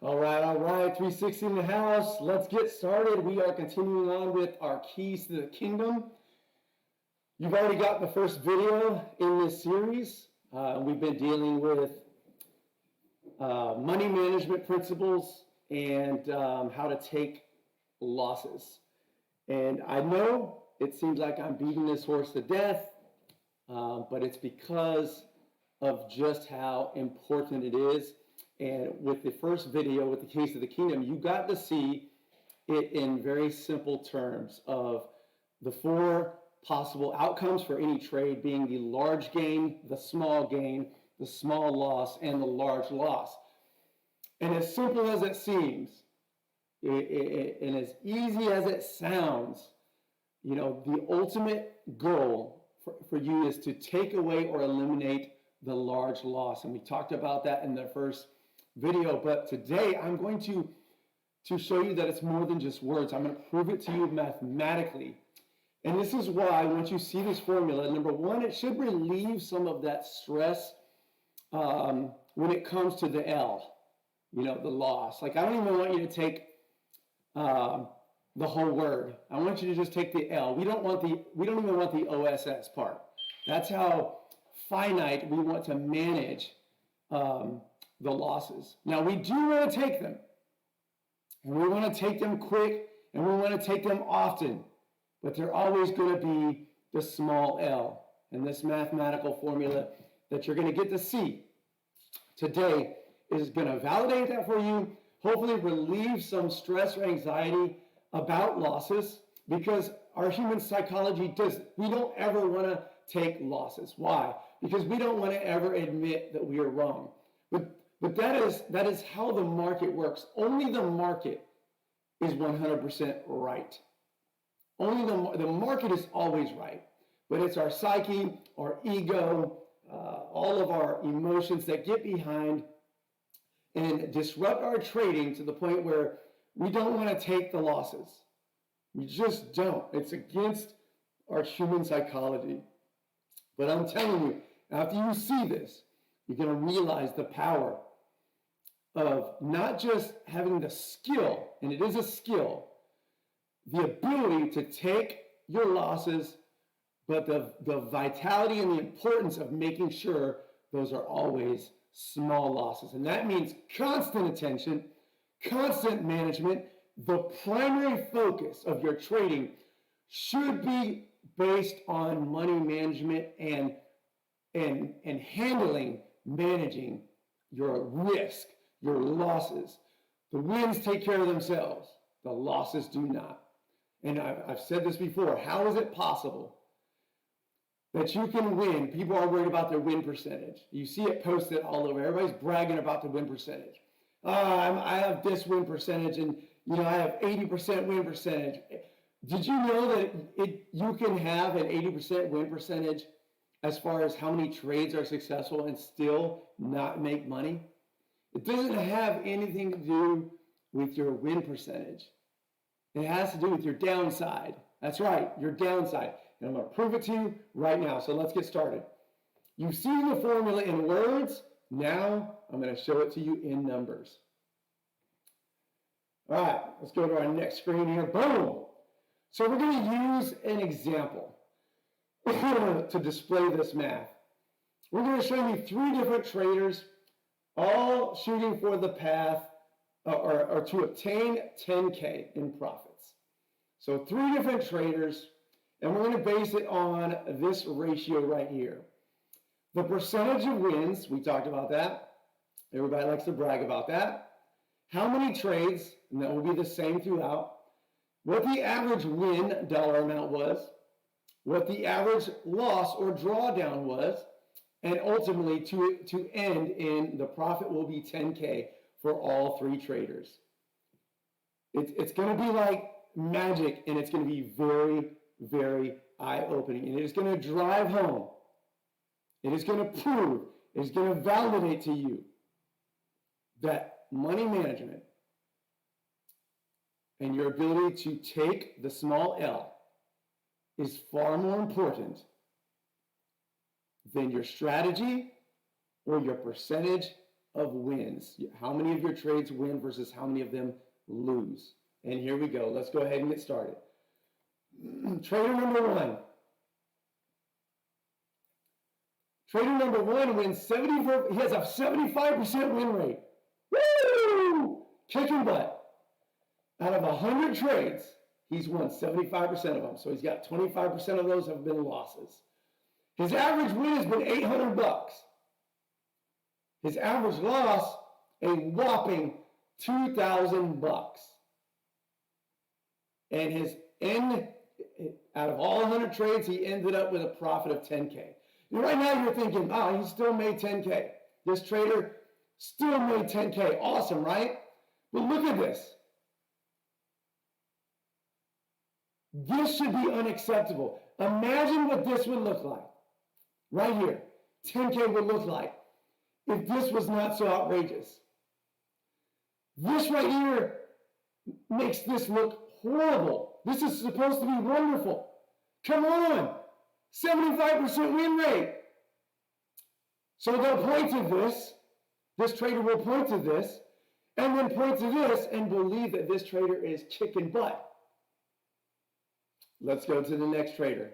All right, 360 in the house. Let's get started. We are continuing on with our keys to the kingdom. You've already got the first video in this series. We've been dealing with money management principles and how to take losses. And I know it seems like I'm beating this horse to death, but it's because of just how important it is. And with the first video, with the keys of the kingdom, you got to see it in very simple terms of the four possible outcomes for any trade being the large gain, the small loss, and the large loss. And as simple as it seems, and as easy as it sounds, you know, the ultimate goal for you is to take away or eliminate the large loss. And we talked about that in the first video, but today I'm going to show you that it's more than just words. I'm going to prove it to you mathematically. And this is why, once you see this formula, number one, it should relieve some of that stress when it comes to the L, you know, the loss. Like, I don't even want you to take the whole word. I want you to just take the L. We don't even want the OSS part. That's how finite we want to manage the losses. Now, we do want to take them, and we want to take them quick, and we want to take them often, but they're always going to be the small L. And this mathematical formula that you're going to get to see today is going to validate that for you, hopefully relieve some stress or anxiety about losses, because our human psychology we don't ever want to take losses. Why? Because we don't want to ever admit that we are wrong. But that is how the market works. Only the market is 100% right. Only the market is always right. But it's our psyche, our ego, all of our emotions that get behind and disrupt our trading to the point where we don't want to take the losses. We just don't. It's against our human psychology. But I'm telling you, after you see this, you're going to realize the power of not just having the skill, and it is a skill, the ability to take your losses, but the vitality and the importance of making sure those are always small losses. And that means constant attention, constant management. The primary focus of your trading should be based on money management and managing your risk, your losses. The wins take care of themselves. The losses do not. And I've said this before. How is it possible that you can win? People are worried about their win percentage. You see it posted all over. Everybody's bragging about the win percentage. I have this win percentage, and I have 80% win percentage. Did you know that you can have an 80% win percentage as far as how many trades are successful and still not make money? It doesn't have anything to do with your win percentage. It has to do with your downside. That's right, your downside. And I'm going to prove it to you right now. So let's get started. You've seen the formula in words. Now I'm going to show it to you in numbers. All right, let's go to our next screen here. Boom. So we're going to use an example to display this math. We're going to show you three different traders, all shooting for the path or to obtain 10K in profits. So three different traders, and we're going to base it on this ratio right here. The percentage of wins, we talked about that. Everybody likes to brag about that. How many trades, and that will be the same throughout. What the average win dollar amount was, what the average loss or drawdown was, and ultimately to end in the profit will be 10K for all three traders. It's going to be like magic, and it's going to be very, very eye-opening, and it is going to drive home. It is going to prove, it is going to validate to you that money management and your ability to take the small L is far more important than your strategy or your percentage of wins. How many of your trades win versus how many of them lose? And here we go. Let's go ahead and get started. Trader number one. Trader number one wins 74. He has a 75% win rate. Woo! Kicking butt. Out of 100 trades, he's won 75% of them. So he's got 25% of those have been losses. His average win has been $800. His average loss, a whopping $2,000. And his end, out of all 100 trades, he ended up with a profit of 10K. And right now you're thinking, oh, he still made 10K. This trader still made 10K. Awesome, right? But look at this. This should be unacceptable. Imagine what this would look like. Right here. 10K would look like if this was not so outrageous. This right here makes this look horrible. This is supposed to be wonderful. Come on. 75% win rate. So they'll point to this trader will point to this, and then point to this and believe that this trader is kicking butt. Let's go to the next trader.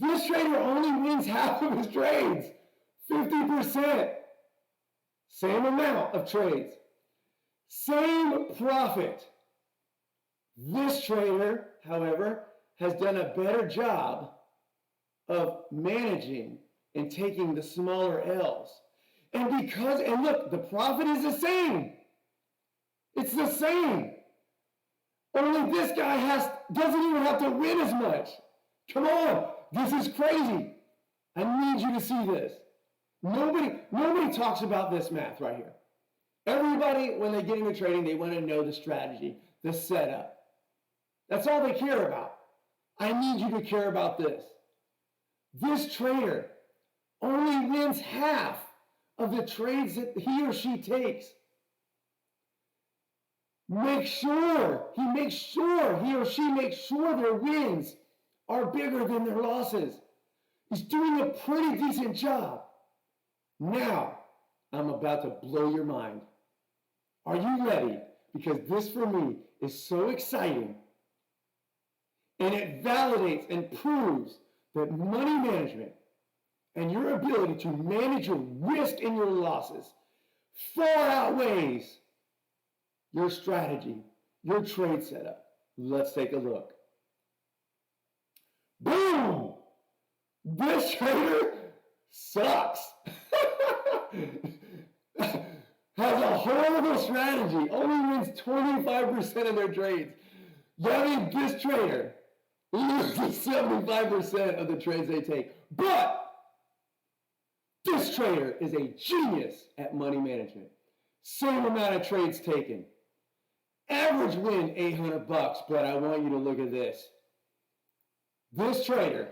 This trader only wins half of his trades, 50%. Same amount of trades, same profit. This trader, however, has done a better job of managing and taking the smaller L's. And look, the profit is the same. It's the same. Only this guy doesn't even have to win as much. Come on, this is crazy. I need you to see this. Nobody talks about this math right here. Everybody, when they get into trading, they want to know the strategy, the setup. That's all they care about. I need you to care about this. This trader only wins half of the trades that he or she takes. He or she makes sure their wins are bigger than their losses. He's doing a pretty decent job. Now, I'm about to blow your mind. Are you ready? Because this for me is so exciting. And it validates and proves that money management and your ability to manage your risk and your losses far outweighs your strategy, your trade setup. Let's take a look. Boom! This trader sucks. Has a horrible strategy. Only wins 25% of their trades. That means this trader loses 75% of the trades they take. But this trader is a genius at money management. Same amount of trades taken. Average win $800, but I want you to look at this. This trader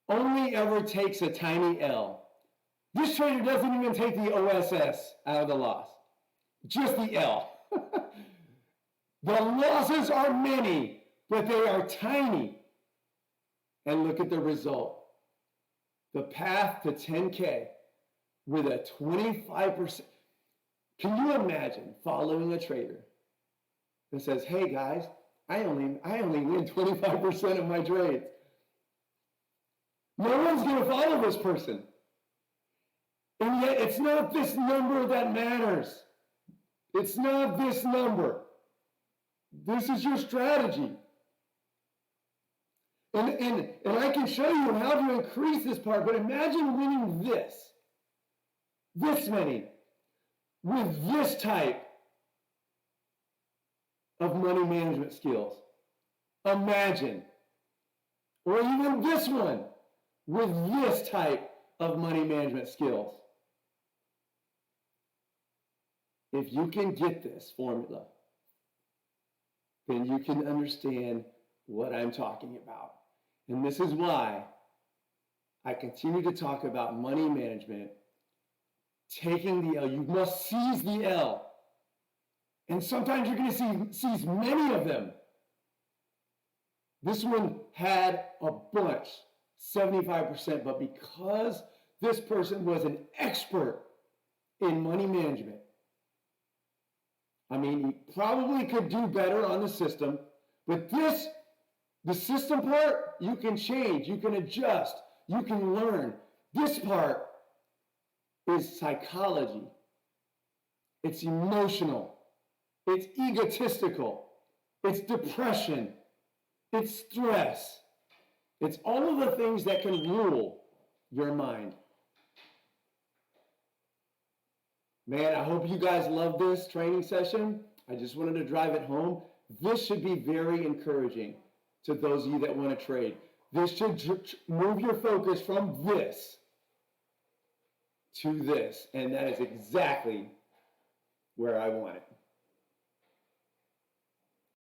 only ever takes a tiny L. This trader doesn't even take the OSS out of the loss. Just the L. The losses are many, but they are tiny. And look at the result. The path to 10K with a 25%. Can you imagine following a trader that says, hey guys, I only win 25% of my trades. No one's going to follow this person. And yet it's not this number that matters. It's not this number. This is your strategy. And I can show you how to increase this part, but imagine winning this many, with this type of money management skills. Imagine. Or even this one with this type of money management skills. If you can get this formula, then you can understand what I'm talking about. And this is why I continue to talk about money management, taking the L. You must seize the L. And sometimes you're going to seize many of them. This one had a bunch. 75%, but because this person was an expert in money management. I mean, he probably could do better on the system, but the system part, you can change, you can adjust, you can learn. This part is psychology. It's emotional. It's egotistical. It's depression. It's stress. It's all of the things that can rule your mind. Man, I hope you guys love this training session. I just wanted to drive it home. This should be very encouraging to those of you that want to trade. This should move your focus from this to this, and that is exactly where I want it.